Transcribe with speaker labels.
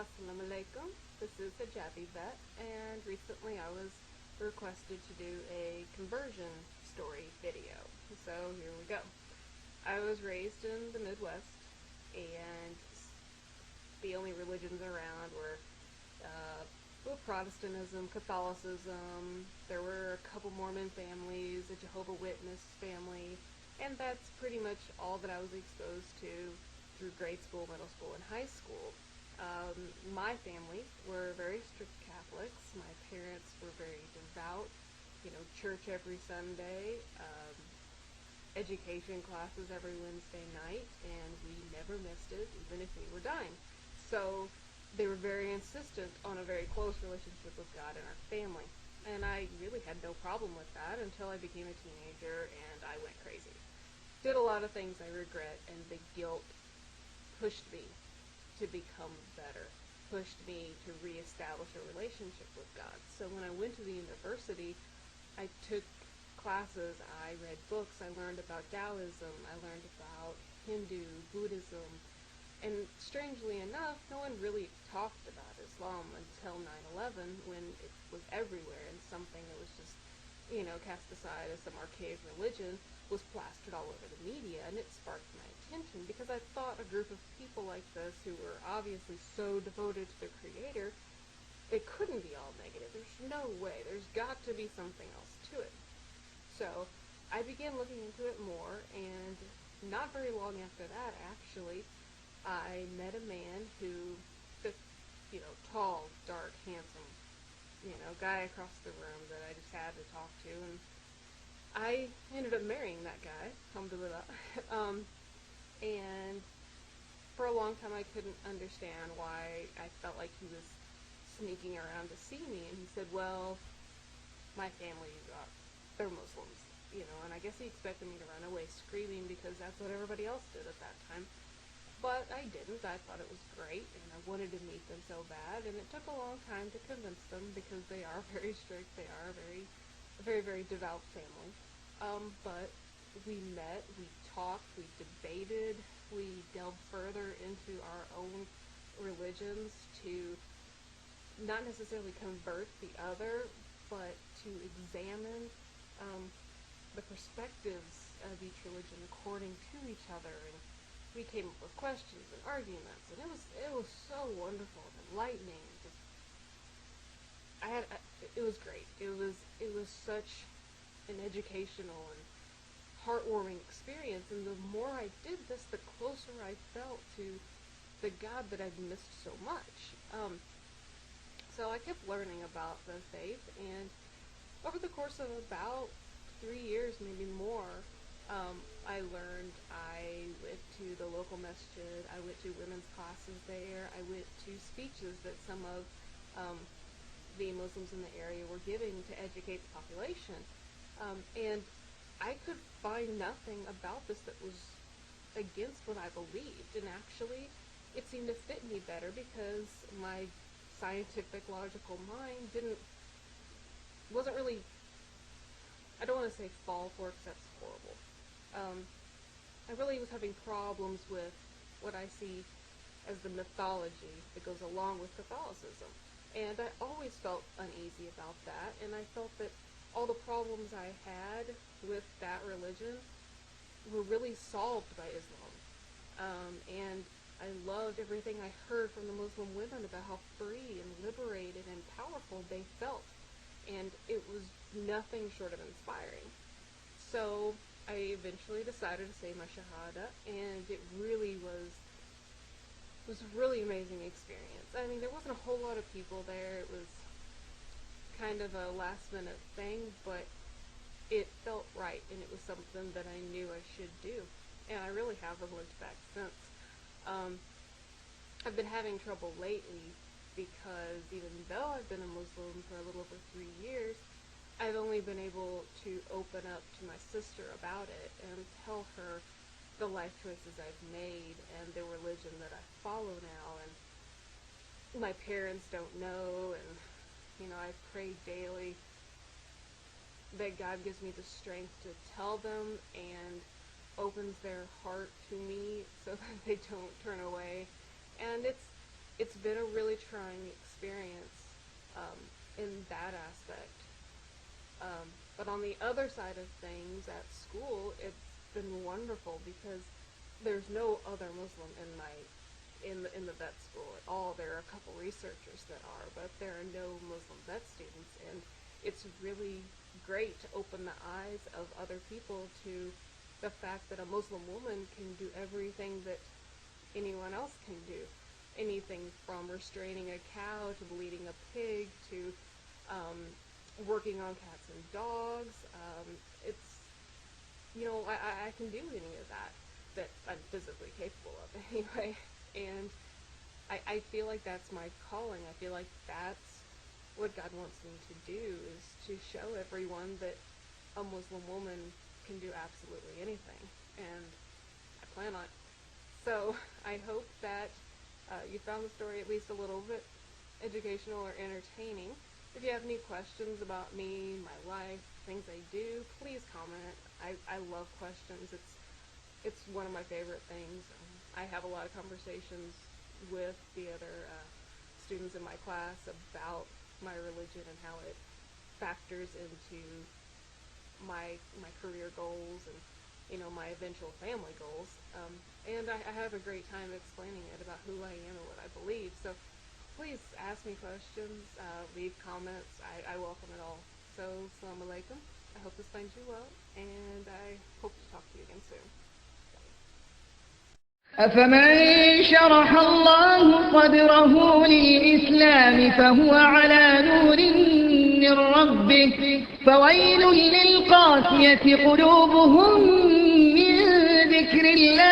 Speaker 1: Assalamu alaikum. This is adebate, and recently I was requested to do a conversion story video. So here we go. I was raised in the Midwest, and the only religions around were Protestantism, Catholicism. There were a couple Mormon families, a Jehovah's Witness family, and that's pretty much all that I was exposed to through grade school, middle school, and high school. My family were very strict Catholics. My parents were very devout, church every Sunday, education classes every Wednesday night, and we never missed it, even if we were dying. So they were very insistent on a very close relationship with God in our family. And I really had no problem with that until I became a teenager and I went crazy. Did a lot of things I regret, and the guilt pushed me to become better, pushed me to reestablish a relationship with God. So when I went to the university, I took classes, I read books, I learned about Taoism, I learned about Hindu, Buddhism, and strangely enough, no one really talked about Islam until 9/11, when it was everywhere, and something that was just, cast aside as some archaic religion was plastered all over the media, and it sparked my attention because I thought a group of people like this, who were obviously so devoted to their creator, it couldn't be all negative. There's no way. There's got to be something else to it. So I began looking into it more, and not very long after that, actually, I met a man who, this, tall, dark, handsome, guy across the room that I just had to talk to, and I ended up marrying that guy, alhamdulillah. And for a long time I couldn't understand why I felt like he was sneaking around to see me, and he said, well, my family, they're Muslims, and I guess he expected me to run away screaming because that's what everybody else did at that time. But I didn't. I thought it was great, and I wanted to meet them so bad, and it took a long time to convince them because they are very strict. They are a very, very devout family. But we met, we talked, we debated, we delved further into our own religions to not necessarily convert the other, but to examine the perspectives of each religion according to each other, and we came up with questions and arguments, and it was so wonderful and enlightening. It was great. It was such an educational and heartwarming experience, and the more I did this, the closer I felt to the God that I'd missed so much. So I kept learning about the faith, and over the course of about 3 years, maybe more, I learned. I went to the local masjid, I went to women's classes there, I went to speeches that some of the Muslims in the area were giving to educate the population, and I could find nothing about this that was against what I believed, and actually it seemed to fit me better because my scientific, logical mind wasn't really, I don't want to say fall for it because that's horrible. I really was having problems with what I see as the mythology that goes along with Catholicism. And I always felt uneasy about that, and I felt that all the problems I had with that religion were really solved by Islam. And I loved everything I heard from the Muslim women about how free and liberated and powerful they felt. And it was nothing short of inspiring. So I eventually decided to say my shahada, and it really was a really amazing experience. I mean, there wasn't a whole lot of people there. It was kind of a last minute thing, but it felt right, and it was something that I knew I should do, and I really haven't looked back since. I've been having trouble lately because even though I've been a Muslim for a little over 3 years, I've only been able to open up to my sister about it and tell her the life choices I've made and the religion that I follow now, and my parents don't know, and I pray daily that God gives me the strength to tell them and opens their heart to me so that they don't turn away. And it's been a really trying experience in that aspect. But on the other side of things, at school, it's been wonderful because there's no other Muslim in the vet school at all. There are a couple researchers that are, but there are no Muslim vet students, and it's really great to open the eyes of other people to the fact that a Muslim woman can do everything that anyone else can do. Anything from restraining a cow to bleeding a pig to working on cats and dogs. It's, I can do any of that I'm physically capable of anyway. And I feel like that's my calling. I feel like that's what God wants me to do, is to show everyone that a Muslim woman can do absolutely anything. And I plan on it. So I hope that you found the story at least a little bit educational or entertaining. If you have any questions about me, my life, things I do, please comment. I love questions. It's one of my favorite things. I have a lot of conversations with the other students in my class about my religion and how it factors into my career goals and my eventual family goals. And I have a great time explaining it about who I am and what I believe. So please ask me questions, leave comments. I welcome it all. So, Assalamu alaikum. I hope this finds you well, and I hope to talk to you again soon.
Speaker 2: أفمن شرح الله صدره للإسلام فهو على نور من ربه فويل للقاسية قلوبهم من ذكر الله